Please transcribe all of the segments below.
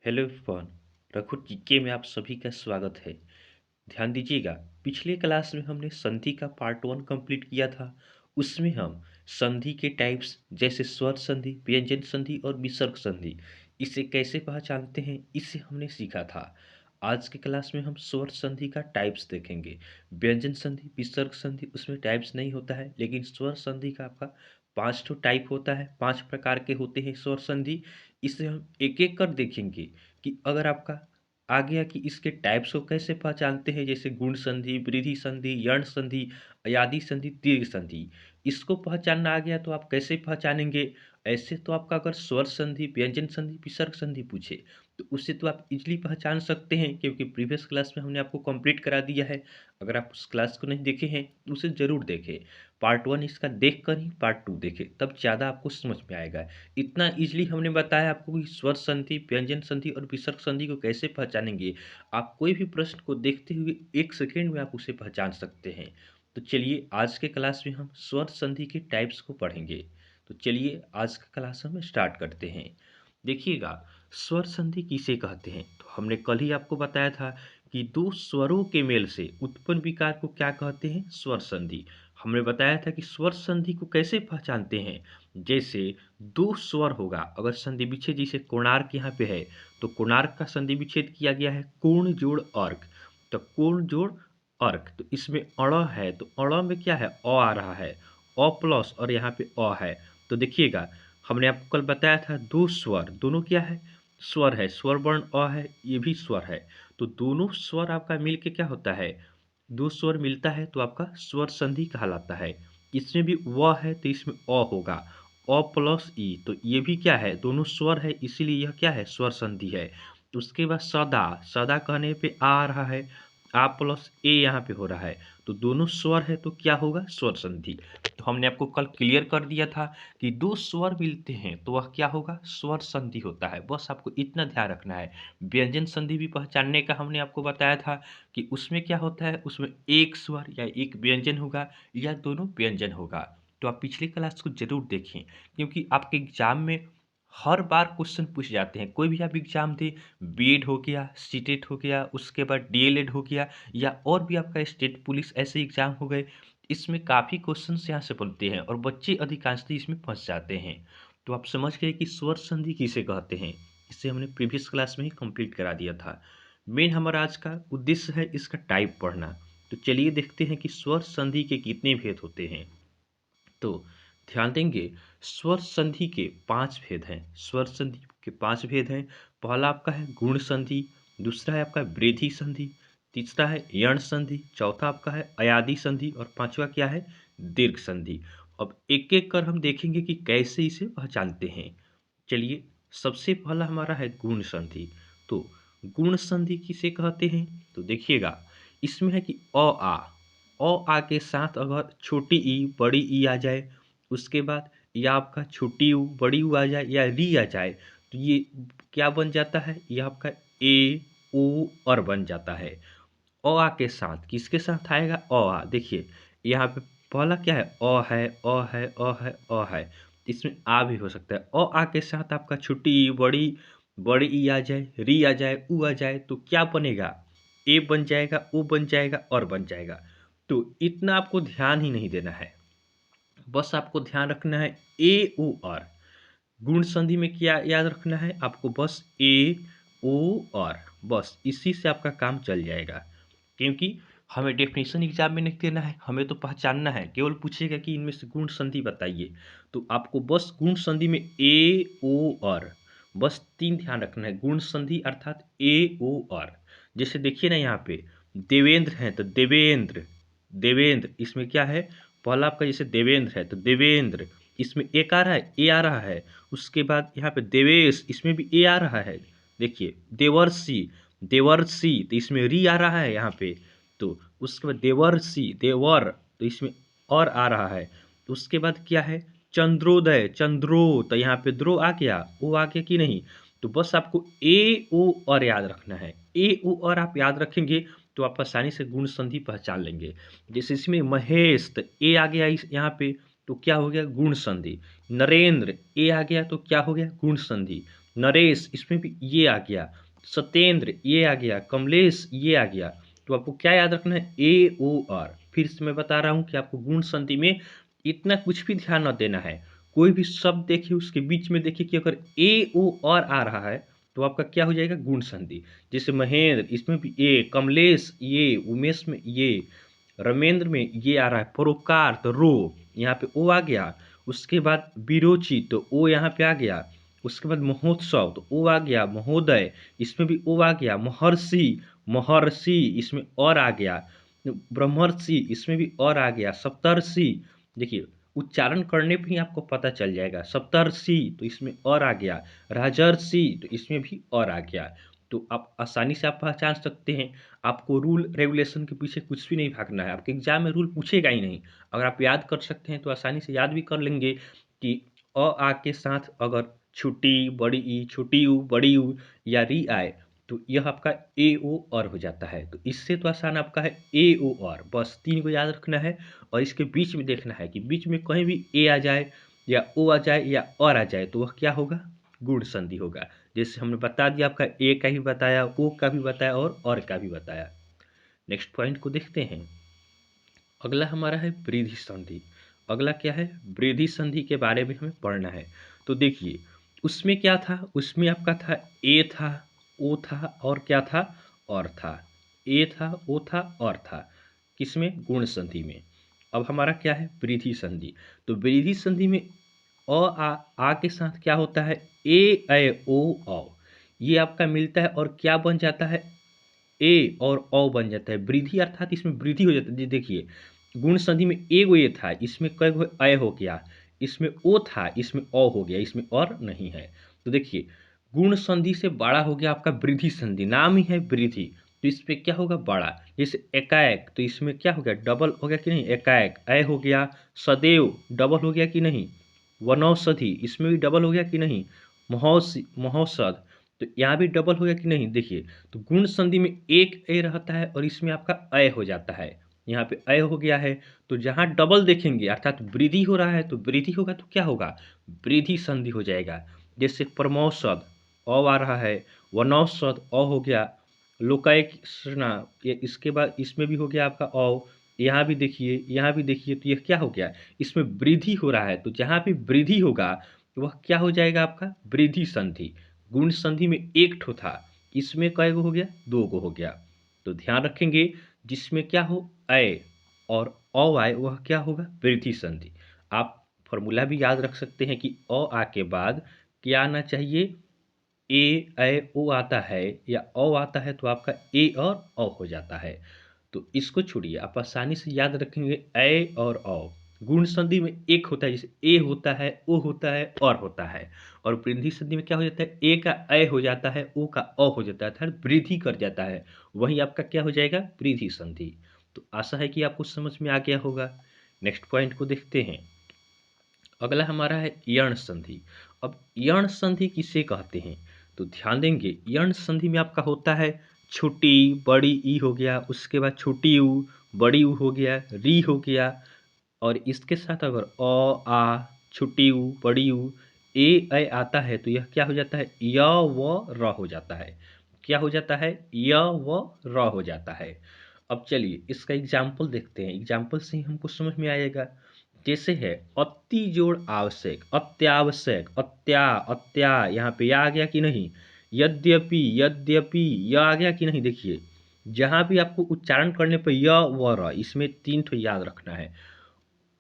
Hello everyone. Raghu GK में आप सभी का स्वागत है। ध्यान दीजिएगा, पिछले क्लास में हमने संधि का पार्ट 1 कंप्लीट किया था। उसमें हम संधि के टाइप्स जैसे स्वर संधि, व्यंजन संधि और विसर्ग संधि इसे कैसे पहचानते हैं इसे हमने सीखा था। आज के क्लास में हम स्वर संधि का टाइप्स देखेंगे। व्यंजन संधि, विसर्ग संधि उसमें टाइप्स नहीं होता है, लेकिन स्वर संधि का आपका 5 टाइप होता है, 5 प्रकार के होते हैं स्वर संधि। इसे हम एक एक कर देखेंगे कि अगर आपका आ गया कि इसके टाइप्स को कैसे पहचानते हैं, जैसे गुण संधि, वृद्धि संधि, यण संधि, अयादि संधि, दीर्घ संधि, इसको पहचानना आ गया तो आप कैसे पहचानेंगे। ऐसे तो आपका अगर स्वर संधि, व्यंजन संधि, विसर्ग संधि पूछे तो उससे तो आप इजीली पहचान सकते हैं, क्योंकि प्रीवियस क्लास में हमने आपको कंप्लीट करा दिया है। अगर आप उस क्लास को नहीं देखे हैं तो उसे ज़रूर देखें। पार्ट 1 इसका देख कर ही पार्ट 2 देखें, तब ज़्यादा आपको समझ में आएगा। इतना इजीली हमने बताया आपको कि स्वर संधि, व्यंजन संधि और विसर्ग संधि को कैसे पहचानेंगे। आप कोई भी प्रश्न को देखते हुए 1 सेकेंड में आप उसे पहचान सकते हैं। तो चलिए आज के क्लास में हम स्वर संधि के टाइप्स को पढ़ेंगे। तो चलिए आज का क्लास हम स्टार्ट करते हैं। देखिएगा, स्वर संधि किसे कहते हैं, तो हमने कल ही आपको बताया था कि दो स्वरों के मेल से उत्पन्न विकार को क्या कहते हैं, स्वर संधि। हमने बताया था कि स्वर संधि को कैसे पहचानते हैं। जैसे दो स्वर होगा, अगर संधि विच्छेद जैसे कोणार्क यहाँ पे है तो कोणार्क का संधि विच्छेद किया गया है कोण जोड़ अर्क। तो कोण जोड़ अर्क, तो इसमें अड़ है तो अड़ में क्या है, अ आ रहा है, अ प्लस और यहाँ पे अ है। तो देखिएगा, हमने आपको कल बताया था दो स्वर, दोनों क्या है, स्वर है, स्वर वर्ण अ है, ये भी स्वर है। तो दोनों स्वर आपका मिल के क्या होता है, दो स्वर मिलता है तो आपका स्वर संधि कहलाता है। इसमें भी व है तो इसमें अ होगा, अ प्लस ई, तो ये भी क्या है, दोनों स्वर है, इसीलिए यह क्या है, स्वर संधि है। उसके बाद सदा, सदा कहने पे आ रहा है, आ प्लस ए यहाँ पे हो रहा है, तो दोनों स्वर है तो क्या होगा, स्वर संधि। तो हमने आपको कल क्लियर कर दिया था कि दो स्वर मिलते हैं तो वह क्या होगा, स्वर संधि होता है। बस आपको इतना ध्यान रखना है। व्यंजन संधि भी पहचानने का हमने आपको बताया था कि उसमें क्या होता है, उसमें एक स्वर या एक व्यंजन होगा या दोनों व्यंजन होगा। तो आप पिछली क्लास को जरूर देखें, क्योंकि आपके एग्जाम में हर बार क्वेश्चन पूछ जाते हैं। कोई भी आप एग्जाम दे, बीएड हो गया, सीटेट हो गया, उसके बाद डीएलएड हो गया, या और भी आपका स्टेट पुलिस ऐसे एग्जाम हो गए, इसमें काफ़ी क्वेश्चन यहाँ से बनते हैं और बच्चे अधिकांशतः इसमें फंस जाते हैं। तो आप समझ गए कि स्वर संधि किसे कहते हैं। इसे हमने प्रीवियस क्लास में ही कंप्लीट करा दिया था। मेन हमारा आज का उद्देश्य है इसका टाइप पढ़ना। तो चलिए देखते हैं कि स्वर संधि के कितने भेद होते हैं। तो ध्यान देंगे, स्वर संधि के 5 भेद हैं। स्वर संधि के 5 भेद हैं। पहला आपका है गुण संधि, दूसरा है आपका वृद्धि संधि, तीसरा है यण संधि, चौथा आपका है अयादि संधि और पांचवा क्या है, दीर्घ संधि। अब एक एक कर हम देखेंगे कि कैसे इसे पहचानते हैं। चलिए, सबसे पहला हमारा है गुण संधि। तो गुण संधि किसे कहते हैं, तो देखिएगा, इसमें है कि अ आ के साथ अगर छोटी ई बड़ी ई आ जाए, उसके बाद या आपका छोटी यू बड़ी यू आ जाए या री आ जाए, तो ये क्या बन जाता है, ये आपका ए ओ और बन जाता है। अ आ के साथ किसके साथ आएगा, अ आ, देखिए यहाँ पे पहला क्या है, अ है, अ है, अ है, अ है, इसमें आ भी हो सकता है। अ आ के साथ आपका छोटी ई बड़ी बड़ी ई आ जाए, री आ जाए, ऊ आ जाए, तो क्या बनेगा, ए बन जाएगा, ओ बन जाएगा और बन जाएगा। तो इतना आपको ध्यान ही नहीं देना है, बस आपको ध्यान रखना है ए ओ आर। गुण संधि में क्या याद रखना है आपको, बस ए ओ आर, बस इसी से आपका काम चल जाएगा। क्योंकि हमें डेफिनेशन एग्जाम में नहीं देना है, हमें तो पहचानना है। केवल पूछेगा कि इनमें से गुण संधि बताइए, तो आपको बस गुण संधि में ए ओ आर, बस 3 ध्यान रखना है। गुण संधि अर्थात ए ओ आर। जैसे देखिए ना, यहाँ पे देवेंद्र है तो देवेंद्र, देवेंद्र इसमें क्या है, पहला आपका जैसे देवेंद्र है तो देवेंद्र, इसमें एक आ रहा है, ए आ रहा है। उसके बाद यहाँ पे देवेश, इसमें भी ए आ रहा है। देखिए देवर्षि, देवर्षि, तो इसमें री आ रहा है यहाँ पे। तो उसके बाद देवर्षि, देवर, तो इसमें और आ रहा है। तो उसके बाद क्या है, चंद्रोदय, चंद्रो, तो यहाँ पे द्रो आ गया, ओ आ गया कि नहीं। तो बस आपको ए ओ और याद रखना है। ए ओ और आप याद रखेंगे तो आप आसानी से गुण संधि पहचान लेंगे। जैसे इसमें महेश, तो ए आ गया इस यहाँ पे, तो क्या हो गया, गुण संधि। नरेंद्र, ए आ गया तो क्या हो गया, गुण संधि। नरेश इसमें भी ये आ गया, सत्येंद्र ये आ गया, कमलेश ये आ गया। तो आपको क्या याद रखना है, ए ओ आर। फिर से मैं बता रहा हूँ कि आपको गुण संधि में इतना कुछ भी ध्यान न देना है। कोई भी शब्द देखिए उसके बीच में देखिए कि अगर ए ओ आर आ रहा है तो आपका क्या हो जाएगा, गुण संधि। जैसे महेंद्र इसमें भी ए, कमलेश ये, उमेश में ये, रमेंद्र में ये आ रहा है, परोपकार तो रो, यहाँ पे ओ आ गया। उसके बाद विरोची तो ओ यहाँ पे आ गया। उसके बाद महोत्सव तो ओ आ गया, महोदय इसमें भी ओ आ गया, महर्षि महर्षि इसमें और आ गया, ब्रह्मर्षि इसमें भी और आ गया, सप्तर्षि देखिए उच्चारण करने पे ही आपको पता चल जाएगा, सप्तर्षि तो इसमें और आ गया, राजर्षि तो इसमें भी और आ गया। तो आप आसानी से आप पहचान सकते हैं। आपको रूल रेगुलेशन के पीछे कुछ भी नहीं भागना है, आपके एग्जाम में रूल पूछेगा ही नहीं। अगर आप याद कर सकते हैं तो आसानी से याद भी कर लेंगे कि अ आ के साथ अगर छोटी बड़ी ई, छोटी यू बड़ी यू या री आए तो यह आपका ए ओ और हो जाता है। तो इससे तो आसान आपका है ए ओ और, बस 3 को याद रखना है। और इसके बीच में देखना है कि बीच में कहीं भी ए आ जाए या ओ आ जाए या और आ जाए तो वह क्या होगा, गुण संधि होगा। जैसे हमने बता दिया, आपका ए का भी बताया, ओ का भी बताया और का भी बताया। नेक्स्ट पॉइंट को देखते हैं। अगला हमारा है वृद्धि संधि। अगला क्या है, वृद्धि संधि के बारे में हमें पढ़ना है। तो देखिए उसमें क्या था, उसमें आपका था ए था, ओ था और क्या था, और था। ए था, ओ था और था, किसमें, गुण संधि में। अब हमारा क्या है, वृद्धि संधि। तो वृद्धि संधि में आ के साथ क्या होता है, ए ओ औ, ये आपका मिलता है और क्या बन जाता है, ए और औ बन जाता है। वृद्धि अर्थात इसमें वृद्धि हो जाती है। देखिए गुण संधि में एगो ए था, इसमें कई गो अय हो गया, इसमें ओ था, इसमें अ हो गया, इसमें और नहीं है। तो देखिए गुण संधि से बड़ा हो गया आपका वृद्धि संधि, नाम ही है वृद्धि, तो इस पे क्या होगा, बड़ा। जैसे एकाएक तो इसमें क्या हो गया, डबल हो गया कि नहीं, एकाएक अय हो गया। सदैव डबल हो गया कि नहीं। वनौषधि इसमें भी डबल हो गया कि नहीं। महोषध तो यहाँ भी डबल हो गया कि नहीं। देखिए तो गुण संधि में एक ए रहता है और इसमें आपका अय हो जाता है, यहाँ पे अय हो गया है। तो जहाँ डबल देखेंगे अर्थात वृद्धि हो रहा है तो वृद्धि होगा तो क्या होगा, वृद्धि संधि हो जाएगा। जैसे परमौषध अ आ रहा है, वनौषध अ हो गया, लोकायकृष्णा ये इसके बाद इसमें भी हो गया आपका अ। यहाँ भी देखिए, यहाँ भी देखिए, तो यह क्या हो गया, इसमें वृद्धि हो रहा है। तो जहाँ भी वृद्धि होगा तो वह क्या हो जाएगा आपका, वृद्धि संधि। गुण संधि में एक ठो था, इसमें कय गो हो गया, 2 गो हो गया। तो ध्यान रखेंगे जिसमें क्या हो अय और औ आए वह क्या होगा, वृद्धि संधि। आप फॉर्मूला भी याद रख सकते हैं कि अ आ के बाद क्या आना चाहिए, ए ऐ ओ आता है या औ आता है तो आपका ए और औ हो जाता है। तो इसको छोड़िए, आप आसानी से याद रखेंगे ऐ और औ। गुण संधि में एक होता है, जैसे ए होता है, ओ होता है और होता है। और वृद्धि संधि में क्या हो जाता है, ए का ऐ हो जाता है, ओ का अ हो जाता है, अर्थात वृद्धि कर जाता है। वही आपका क्या हो जाएगा, वृद्धि संधि। तो आशा है कि आपको समझ में आ गया होगा। नेक्स्ट पॉइंट को देखते हैं। अगला हमारा है यण संधि। अब यण संधि किसे कहते हैं, तो ध्यान देंगे यण संधि में आपका होता है छोटी बड़ी ई हो गया, उसके बाद छोटी यू बड़ी यू हो गया, री हो गया, और इसके साथ अगर आ छोटी यू बड़ी यू ए आता है तो यह क्या हो जाता है, य व र हो जाता है। क्या हो जाता है, य व र हो जाता है। अब चलिए इसका एग्जाम्पल देखते हैं, एग्जाम्पल से ही हमको समझ में आएगा। जैसे है अति जोड़ आवश्यक, अत्यावश्यक, अत्या यहाँ पे या आ गया कि नहीं, यद्यपि यद्यपि यह आ गया कि नहीं। देखिए जहाँ भी आपको उच्चारण करने पर य व र, इसमें 3 ठो याद रखना है।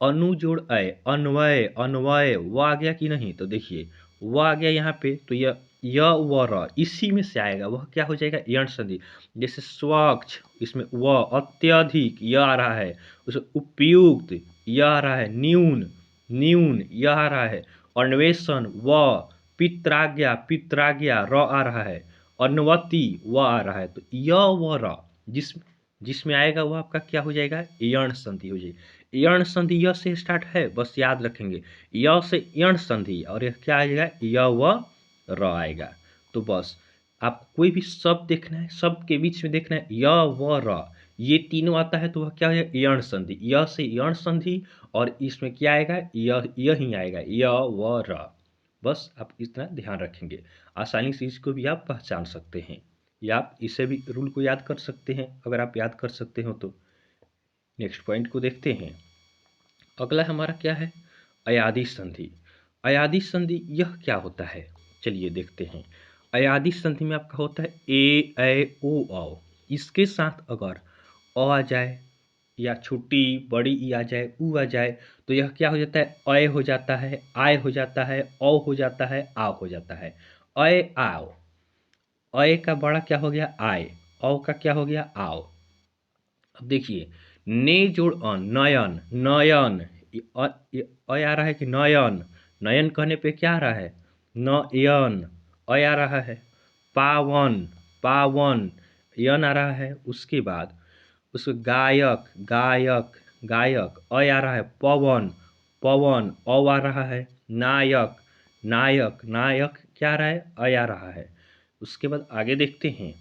अनुजोड़ अय, अन्वय अन्वय वो आ गया कि नहीं, तो देखिए वो आ गया यहाँ पे, तो यह य व र इसी में से आएगा, वह क्या हो जाएगा, यण संधि। जैसे स्वच्छ इसमें व, अत्यधिक यह आ रहा है, उसे उपयुक्त यह आ रहा है, न्यून न्यून यह आ रहा है, अन्वेषण व, पित्राज्ञा र आ रहा है, अनुवति व आ रहा है। तो य व र जिसमें आएगा वह आपका क्या हो जाएगा, यण संधि हो जाएगी। यण संधि य से स्टार्ट है, बस याद रखेंगे य से यण संधि, और यह क्या आएगा, य व र आएगा। तो बस आप कोई भी शब्द देखना है, शब्द के बीच में देखना है य व र, ये तीनों आता है तो वह क्या है, यण संधि। य से यण संधि और इसमें क्या आएगा, यही आएगा य व र। बस आप इतना ध्यान रखेंगे, आसानी से इसको भी आप पहचान सकते हैं, या आप इसे भी रूल को याद कर सकते हैं अगर आप याद कर सकते हो तो। नेक्स्ट पॉइंट को देखते हैं। अगला हमारा क्या है, अयादी संधि। अयादी संधि यह क्या होता है, चलिए देखते हैं। अयादी संधि में आपका होता है ए ऐ ओ औ, इसके साथ अगर अ आ जाए या छोटी बड़ी ई आ जाए, ऊ आ जाए, तो यह क्या हो जाता है, अय हो जाता है, आय हो जाता है, औ हो जाता है, आव हो जाता है। अय आव, अय का बड़ा क्या हो गया आय, औ का क्या हो गया आव। अब देखिए, ने जोड़ अन, नयन, नयन, अय आ रहा है कि नयन, नयन कहने पे क्या आ रहा है, नयन, अय आ रहा है। पावन, पावन, यन आ रहा है। उसके बाद उसको गायक, गायक, गायक, अय आ रहा है। पवन, पवन, औ आ रहा है। नायक, नायक, नायक क्या आ रहा है, अय आ रहा है। उसके बाद आगे देखते हैं,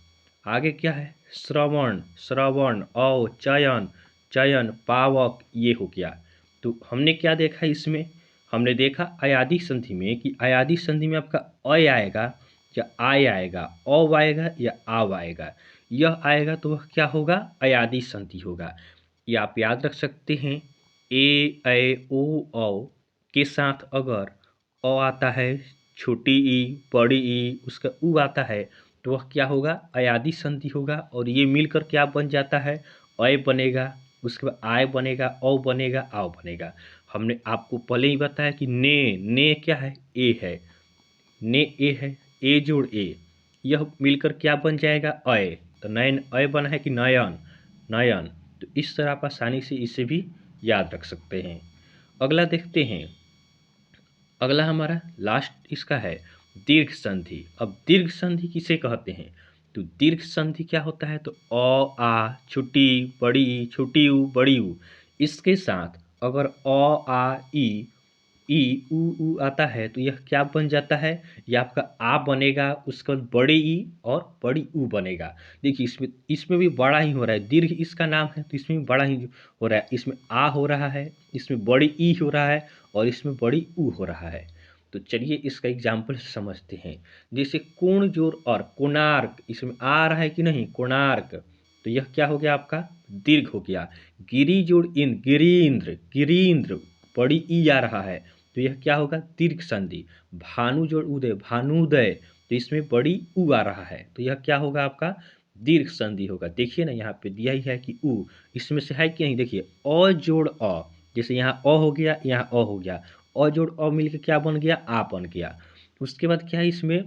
आगे क्या है, श्रवण, श्रवण, औ, चयन, चयन, पावक, ये हो गया। तो हमने क्या देखा इसमें, हमने देखा अयादी संधि में कि अयादी संधि में आपका अय आएगा या आय आएगा, औ आएगा या आव आएगा। यह आएगा तो वह क्या होगा, अयादी संधि होगा। ये आप याद रख सकते हैं। ए ऐ ओ औ के साथ अगर अ आता है, छोटी ई, बड़ी ई, उसका ऊ आता है, तो वह क्या होगा, अयादी संधि होगा। और ये मिलकर क्या बन जाता है, अय बनेगा, उसके बाद आय बनेगा, औ बनेगा, आव बनेगा। हमने आपको पहले ही बताया कि ने क्या है, ए है, ने ए है, ए जोड़ ए, यह मिलकर क्या बन जाएगा, अय। तो नयन अय बना है कि नयन, नयन। तो इस तरह आप आसानी से इसे भी याद रख सकते हैं। अगला देखते हैं, अगला हमारा लास्ट इसका है दीर्घ संधि। अब दीर्घ संधि किसे कहते हैं, तो दीर्घ संधि क्या होता है, तो अ आ, छोटी बड़ी ई, छोटी ऊ, बड़ी ऊ, इसके साथ अगर अ आ ई ऊ आता है, तो यह क्या बन जाता है, यह आपका आ बनेगा, उसके बाद बड़ी ई और बड़ी ऊ बनेगा। देखिए इसमें इसमें भी बड़ा ही हो रहा है, दीर्घ इसका नाम है तो इसमें भी बड़ा ही हो रहा है। इसमें आ हो रहा है, इसमें बड़ी ई हो रहा है, और इसमें बड़ी ऊ हो रहा है। तो चलिए इसका एग्जाम्पल समझते हैं। जैसे कोण जोड़ और कोणार्क, इसमें आ रहा है कि नहीं, कोणार्क, तो यह क्या हो गया आपका, दीर्घ हो गया। गिरी जोड़ इंद्र, गिरीन्द्र, गिरीन्द्र, बड़ी ई आ रहा है, तो यह क्या होगा, दीर्घ संधि। भानु जोड़ उदय, भानुदय, तो इसमें बड़ी ऊ आ रहा है, तो यह क्या होगा आपका, दीर्घ संधि होगा। देखिए ना यहाँ पे दिया ही है कि ऊ, इसमें से है कि नहीं, देखिए अ जोड़ अ, जैसे यहाँ अ हो गया, यहाँ अ हो गया, अ जोड़ अ मिलकर क्या बन गया, आ बन गया। उसके बाद क्या है इसमें,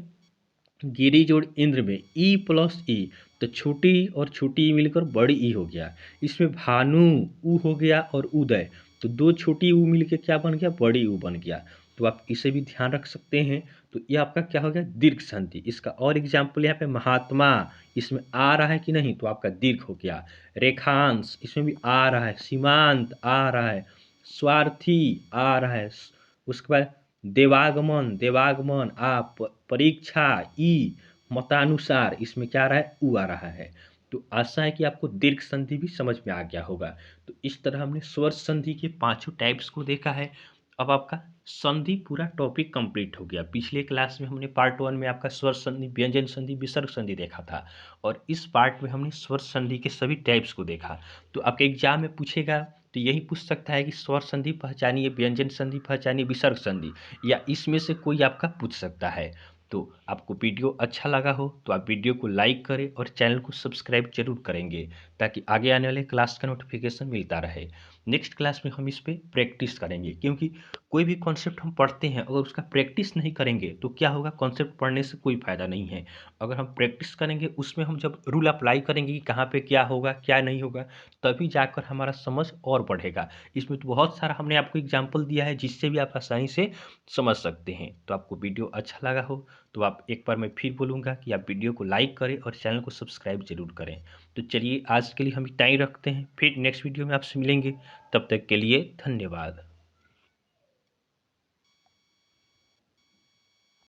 गिरी जोड़ इंद्र में ई प्लस ई, तो छोटी और छोटी ई मिलकर बड़ी ई हो गया। इसमें भानु ऊ हो गया और उदय, तो दो छोटी ऊ मिलकर क्या बन गया, बड़ी ऊ बन गया। तो आप इसे भी ध्यान रख सकते हैं। तो ये आपका क्या हो गया, दीर्घ संधि। इसका और एग्जाम्पल यहाँ पे महात्मा, इसमें आ रहा है कि नहीं, तो आपका दीर्घ हो गया। रेखांश, इसमें भी आ रहा है। सीमांत आ रहा है। स्वार्थी आ रहा है। उसके बाद देवागमन, देवागमन आप, परीक्षा ई, मतानुसार, इसमें क्या आ रहा है, ऊ आ रहा है। तो आशा है कि आपको दीर्घ संधि भी समझ में आ गया होगा। तो इस तरह हमने स्वर संधि के पांचों टाइप्स को देखा है। अब आपका संधि पूरा टॉपिक कंप्लीट हो गया। पिछले क्लास में हमने पार्ट 1 में आपका स्वर संधि, व्यंजन संधि, विसर्ग संधि देखा था, और इस पार्ट में हमने स्वर संधि के सभी टाइप्स को देखा। तो आपके एग्जाम में पूछेगा तो यही पूछ सकता है कि स्वर संधि पहचानिए, व्यंजन संधि पहचानिए, विसर्ग संधि, या इसमें से कोई आपका पूछ सकता है। तो आपको वीडियो अच्छा लगा हो तो आप वीडियो को लाइक करें और चैनल को सब्सक्राइब जरूर करेंगे, ताकि आगे आने वाले क्लास का नोटिफिकेशन मिलता रहे। नेक्स्ट क्लास में हम इस पर प्रैक्टिस करेंगे, क्योंकि कोई भी कॉन्सेप्ट हम पढ़ते हैं अगर उसका प्रैक्टिस नहीं करेंगे तो क्या होगा, कॉन्सेप्ट पढ़ने से कोई फ़ायदा नहीं है। अगर हम प्रैक्टिस करेंगे, उसमें हम जब रूल अप्लाई करेंगे कि कहाँ पे क्या होगा क्या नहीं होगा, तभी जाकर हमारा समझ और बढ़ेगा। इसमें तो बहुत सारा हमने आपको एग्जाम्पल दिया है जिससे भी आप आसानी से समझ सकते हैं। तो आपको वीडियो अच्छा लगा हो तो आप, एक बार मैं फिर बोलूँगा कि आप वीडियो को लाइक करें और चैनल को सब्सक्राइब जरूर करें। तो चलिए आज के लिए हम इतना ही रखते हैं, फिर नेक्स्ट वीडियो में आपसे मिलेंगे। तब तक के लिए धन्यवाद।